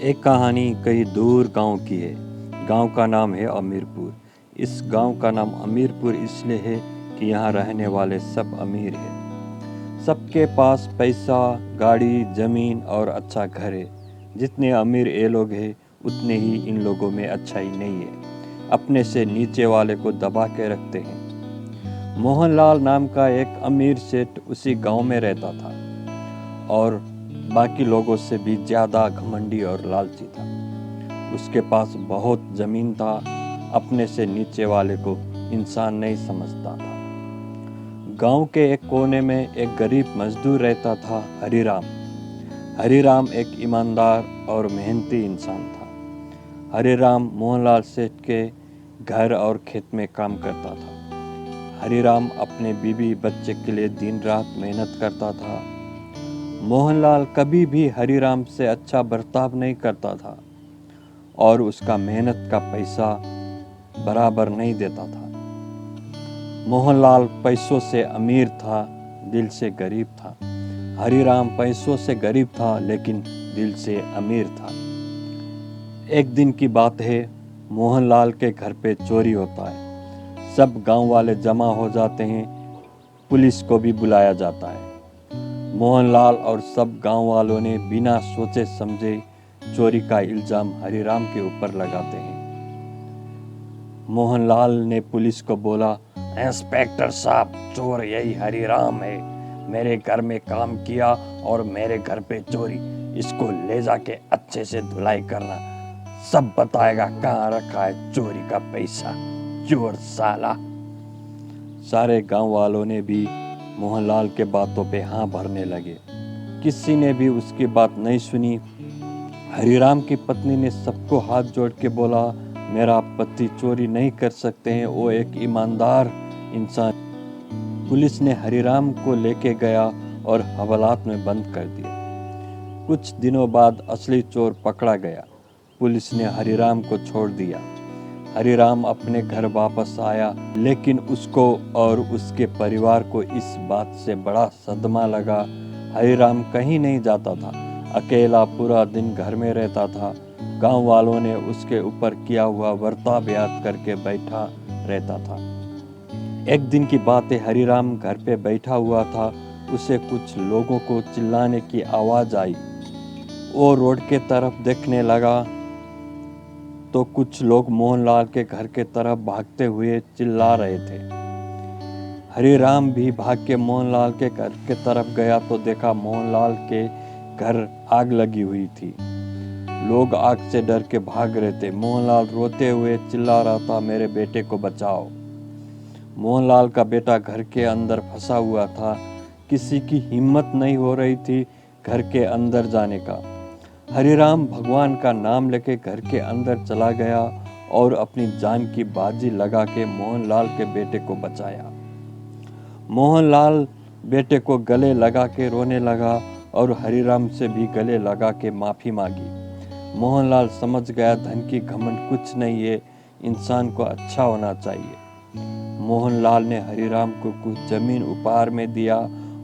एक कहानी कहीं दूर गांव की है। गांव का नाम है अमीरपुर। इस गांव का नाम अमीरपुर इसलिए है कि यहाँ रहने वाले सब अमीर हैं। सबके पास पैसा, गाड़ी, ज़मीन और अच्छा घर है। जितने अमीर ये लोग हैं उतने ही इन लोगों में अच्छाई नहीं है। अपने से नीचे वाले को दबा के रखते हैं। मोहनलाल नाम का एक अमीर सेठ उसी गांव में रहता था और बाकी लोगों से भी ज़्यादा घमंडी और लालची था। उसके पास बहुत ज़मीन था। अपने से नीचे वाले को इंसान नहीं समझता था। गांव के एक कोने में एक गरीब मजदूर रहता था, हरिराम। हरिराम एक ईमानदार और मेहनती इंसान था। हरिराम मोहनलाल सेठ के घर और खेत में काम करता था। हरिराम अपने बीवी बच्चे के लिए दिन रात मेहनत करता था। मोहनलाल कभी भी हरिराम से अच्छा बर्ताव नहीं करता था और उसका मेहनत का पैसा बराबर नहीं देता था। मोहनलाल पैसों से अमीर था, दिल से गरीब था। हरिराम पैसों से गरीब था लेकिन दिल से अमीर था। एक दिन की बात है, मोहनलाल के घर पे चोरी होता है। सब गांव वाले जमा हो जाते हैं। पुलिस को भी बुलाया जाता है। मोहनलाल और सब गांव वालों ने बिना सोचे समझे चोरी का इल्जाम हरिराम के ऊपर लगाते हैं। मोहनलाल ने पुलिस को बोला, इंस्पेक्टर साहब, चोर यही हरिराम है। मेरे घर में काम किया और मेरे घर पे चोरी। इसको ले जाके अच्छे से धुलाई करना, सब बताएगा कहाँ रखा है चोरी का पैसा। चोर साला। सारे गांव वालों ने भी मोहनलाल के बातों पे हाँ भरने लगे। किसी ने भी उसकी बात नहीं सुनी। हरिराम की पत्नी ने सबको हाथ जोड़ के बोला, मेरा पति चोरी नहीं कर सकते हैं, वो एक ईमानदार इंसान। पुलिस ने हरिराम को लेके गया और हवालात में बंद कर दिया। कुछ दिनों बाद असली चोर पकड़ा गया। पुलिस ने हरिराम को छोड़ दिया। हरिराम अपने घर वापस आया, लेकिन उसको और उसके परिवार को इस बात से बड़ा सदमा लगा। हरिराम कहीं नहीं जाता था, अकेला पूरा दिन घर में रहता था। गांव वालों ने उसके ऊपर किया हुआ बर्ताव याद करके बैठा रहता था। एक दिन की बात है, हरिराम घर पे बैठा हुआ था। उसे कुछ लोगों को चिल्लाने की आवाज़ आई। वो रोड के तरफ देखने लगा तो कुछ लोग मोहनलाल के घर के तरफ भागते हुए चिल्ला रहे थे। हरिराम भी भाग के मोहनलाल के घर के तरफ गया तो देखा मोहनलाल के घर आग लगी हुई थी। लोग आग से डर के भाग रहे थे। मोहनलाल रोते हुए चिल्ला रहा था, मेरे बेटे को बचाओ। मोहनलाल का बेटा घर के अंदर फंसा हुआ था। किसी की हिम्मत नहीं हो रही थी घर के अंदर जाने का। हरिराम भगवान का नाम लेके घर के अंदर चला गया और अपनी जान की बाजी लगा के मोहनलाल के बेटे को बचाया। मोहनलाल बेटे को गले लगा के रोने लगा और हरिराम से भी गले लगा के माफ़ी मांगी। मोहनलाल समझ गया, धन की घमंड कुछ नहीं है, इंसान को अच्छा होना चाहिए। मोहनलाल ने हरिराम को कुछ जमीन उपहार में दिया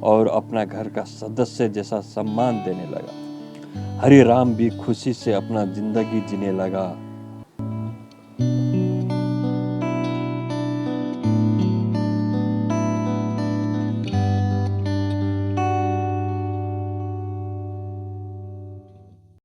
और अपना घर का सदस्य जैसा सम्मान देने लगा। हरिराम भी खुशी से अपना जिंदगी जीने लगा।